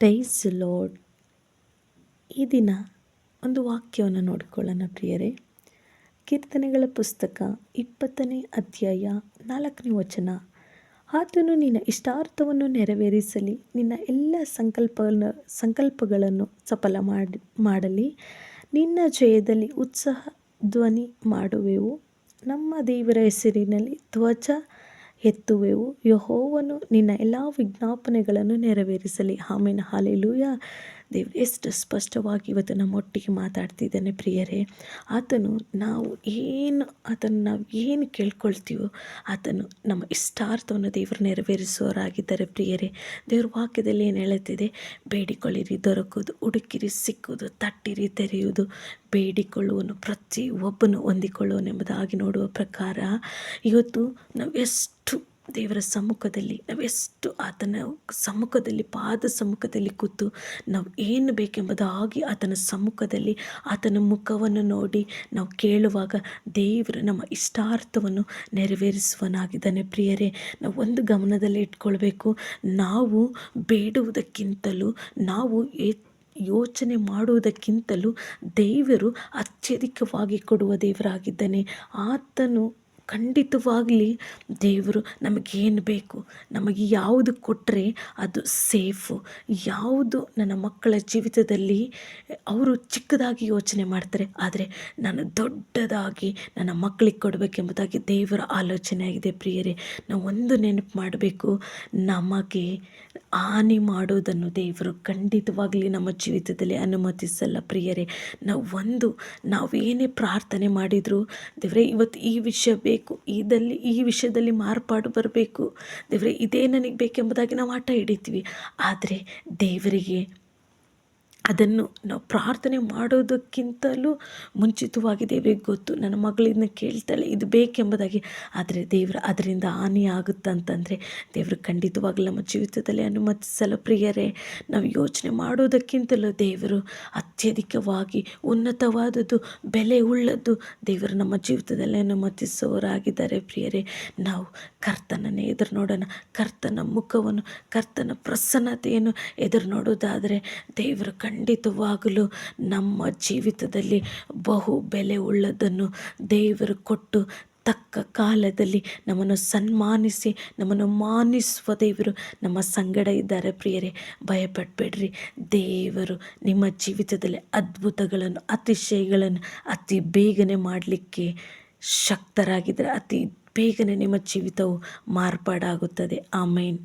Price lord. ಈ ದಿನ ಒಂದು ವಾಕ್ಯವನ್ನು ನೋಡಿಕೊಳ್ಳೋಣ ಪ್ರಿಯರೇ. ಕೀರ್ತನೆಗಳ ಪುಸ್ತಕ 20ನೇ ಅಧ್ಯಾಯ 4ನೇ ವಚನ. ಆತನು ನಿನ್ನ ಇಷ್ಟಾರ್ಥವನ್ನು ನೆರವೇರಿಸಲಿ, ನಿನ್ನ ಎಲ್ಲ ಸಂಕಲ್ಪಗಳನ್ನು ಸಫಲ ಮಾಡಲಿ. ನಿನ್ನ ಜಯದಲ್ಲಿ ಉತ್ಸಾಹ ಧ್ವನಿ ಮಾಡುವೆವು, ನಮ್ಮ ದೇವರ ಹೆಸರಿನಲ್ಲಿ ಧ್ವಜ ಎತ್ತುವೆವು. ಯೆಹೋವನು ನಿನ್ನ ಎಲ್ಲ ವಿಜ್ಞಾಪನೆಗಳನ್ನು ನೆರವೇರಿಸಲಿ. ಆಮೆನ್. ಹಲ್ಲೆಲೂಯಾ. ದೇವರು ಎಷ್ಟು ಸ್ಪಷ್ಟವಾಗಿ ಇವತ್ತು ನಮ್ಮೊಟ್ಟಿಗೆ ಮಾತಾಡ್ತಿದ್ದಾನೆ ಪ್ರಿಯರೇ. ಆತನು ನಾವು ಏನು ಕೇಳ್ಕೊಳ್ತೀವೋ ಆತನು ನಮ್ಮ ಇಷ್ಟಾರ್ಥವನ್ನು ದೇವರು ನೆರವೇರಿಸುವವರಾಗಿದ್ದಾರೆ ಪ್ರಿಯರೇ. ದೇವ್ರ ವಾಕ್ಯದಲ್ಲಿ ಏನು ಹೇಳುತ್ತಿದೆ? ಬೇಡಿಕೊಳ್ಳಿರಿ ದೊರಕುವುದು, ಹುಡುಕಿರಿ ಸಿಕ್ಕುವುದು, ತಟ್ಟಿರಿ ತೆರೆಯುವುದು, ಬೇಡಿಕೊಳ್ಳುವನು ಪ್ರತಿಯೊಬ್ಬನು ಹೊಂದಿಕೊಳ್ಳುವನೆಂಬುದಾಗಿ ನೋಡುವ ಪ್ರಕಾರ ಇವತ್ತು ನಾವು ಎಷ್ಟು ದೇವರ ಸಮ್ಮುಖದಲ್ಲಿ, ನಾವೆಷ್ಟು ಆತನ ಸಮ್ಮುಖದಲ್ಲಿ, ಪಾದ ಸಮ್ಮುಖದಲ್ಲಿ ಕೂತು ನಾವು ಏನು ಬೇಕೆಂಬುದಾಗಿ ಆತನ ಸಮ್ಮುಖದಲ್ಲಿ ಆತನ ಮುಖವನ್ನು ನೋಡಿ ನಾವು ಕೇಳುವಾಗ ದೇವರು ನಮ್ಮ ಇಷ್ಟಾರ್ಥವನ್ನು ನೆರವೇರಿಸುವನಾಗಿದ್ದಾನೆ ಪ್ರಿಯರೇ. ನಾವು ಒಂದು ಗಮನದಲ್ಲಿ ಇಟ್ಕೊಳ್ಬೇಕು, ನಾವು ಬೇಡುವುದಕ್ಕಿಂತಲೂ, ನಾವು ಯೋಚನೆ ಮಾಡುವುದಕ್ಕಿಂತಲೂ ದೇವರು ಅತ್ಯಧಿಕವಾಗಿ ಕೊಡುವ ದೇವರಾಗಿದ್ದಾನೆ. ಆತನು ಖಂಡಿತವಾಗಲಿ ದೇವರು ನಮಗೇನು ಬೇಕು, ನಮಗೆ ಯಾವುದು ಕೊಟ್ಟರೆ ಅದು ಸೇಫು. ಯಾವುದು ನನ್ನ ಮಕ್ಕಳ ಜೀವಿತದಲ್ಲಿ ಅವರು ಚಿಕ್ಕದಾಗಿ ಯೋಚನೆ ಮಾಡ್ತಾರೆ, ಆದರೆ ನಾನು ದೊಡ್ಡದಾಗಿ ನನ್ನ ಮಕ್ಕಳಿಗೆ ಕೊಡಬೇಕೆಂಬುದಾಗಿ ದೇವರ ಆಲೋಚನೆ ಆಗಿದೆ ಪ್ರಿಯರೇ. ನಾವು ಒಂದು ನೆನಪು ಮಾಡಬೇಕು, ನಮಗೆ ಹಾನಿ ಮಾಡೋದನ್ನು ದೇವರು ಖಂಡಿತವಾಗಲಿ ನಮ್ಮ ಜೀವಿತದಲ್ಲಿ ಅನುಮತಿಸಲ್ಲ ಪ್ರಿಯರೇ. ನಾವೇನೇ ಪ್ರಾರ್ಥನೆ ಮಾಡಿದರೂ ದೇವರೇ ಇವತ್ತು ಈ ವಿಷಯ ಬೇಕು, ಈ ವಿಷಯದಲ್ಲಿ ಮಾರ್ಪಾಡು ಬರಬೇಕು, ದೇವರೇ ಇದೇ ನನಗೆ ಬೇಕೆಂಬುದಾಗಿ ನಾವು ಹಠ ಹಿಡಿತೀವಿ. ಆದರೆ ದೇವರಿಗೆ ಅದನ್ನು ನಾವು ಪ್ರಾರ್ಥನೆ ಮಾಡೋದಕ್ಕಿಂತಲೂ ಮುಂಚಿತವಾಗಿ ದೇವರಿಗೆ ಗೊತ್ತು, ನನ್ನ ಮಗಳಿಂದ ಕೇಳ್ತಾಳೆ ಇದು ಬೇಕೆಂಬುದಾಗಿ. ಆದರೆ ದೇವರು ಅದರಿಂದ ಹಾನಿ ಆಗುತ್ತಂತಂದರೆ ದೇವರು ಖಂಡಿತವಾಗಲೂ ನಮ್ಮ ಜೀವಿತದಲ್ಲಿ ಅನುಮತಿಸಲ್ಲ ಪ್ರಿಯರೇ. ನಾವು ಯೋಚನೆ ಮಾಡೋದಕ್ಕಿಂತಲೂ ದೇವರು ಅತ್ಯಧಿಕವಾಗಿ ಉನ್ನತವಾದದ್ದು, ಬೆಲೆ ಉಳ್ಳದ್ದು ದೇವರು ನಮ್ಮ ಜೀವಿತದಲ್ಲಿ ಅನುಮತಿಸುವವರಾಗಿದ್ದಾರೆ ಪ್ರಿಯರೇ. ನಾವು ಕರ್ತನನ್ನೇ ಎದುರು ನೋಡೋಣ, ಕರ್ತನ ಮುಖವನ್ನು, ಕರ್ತನ ಪ್ರಸನ್ನತೆಯನ್ನು ಎದುರು ನೋಡೋದಾದರೆ ದೇವರು ಖಂಡಿತವಾಗಲೂ ನಮ್ಮ ಜೀವಿತದಲ್ಲಿ ಬಹು ಬೆಲೆ ಉಳ್ಳದನ್ನು ದೇವರು ಕೊಟ್ಟು ತಕ್ಕ ಕಾಲದಲ್ಲಿ ನಮ್ಮನ್ನು ಸನ್ಮಾನಿಸಿ ನಮ್ಮನ್ನು ಮಾನಿಸುವ ದೇವರು ನಮ್ಮ ಸಂಗಡ ಇದ್ದಾರೆ ಪ್ರಿಯರೇ. ಭಯಪಡಬೇಡ್ರಿ. ದೇವರು ನಿಮ್ಮ ಜೀವಿತದಲ್ಲಿ ಅದ್ಭುತಗಳನ್ನು, ಅತಿಶಯಗಳನ್ನು ಅತಿ ಬೇಗನೆ ಮಾಡಲಿಕ್ಕೆ ಶಕ್ತರಾಗಿದ್ದರೆ ಅತಿ ಬೇಗನೆ ನಿಮ್ಮ ಜೀವಿತವು ಮಾರ್ಪಾಡಾಗುತ್ತದೆ. ಆಮೇನ್.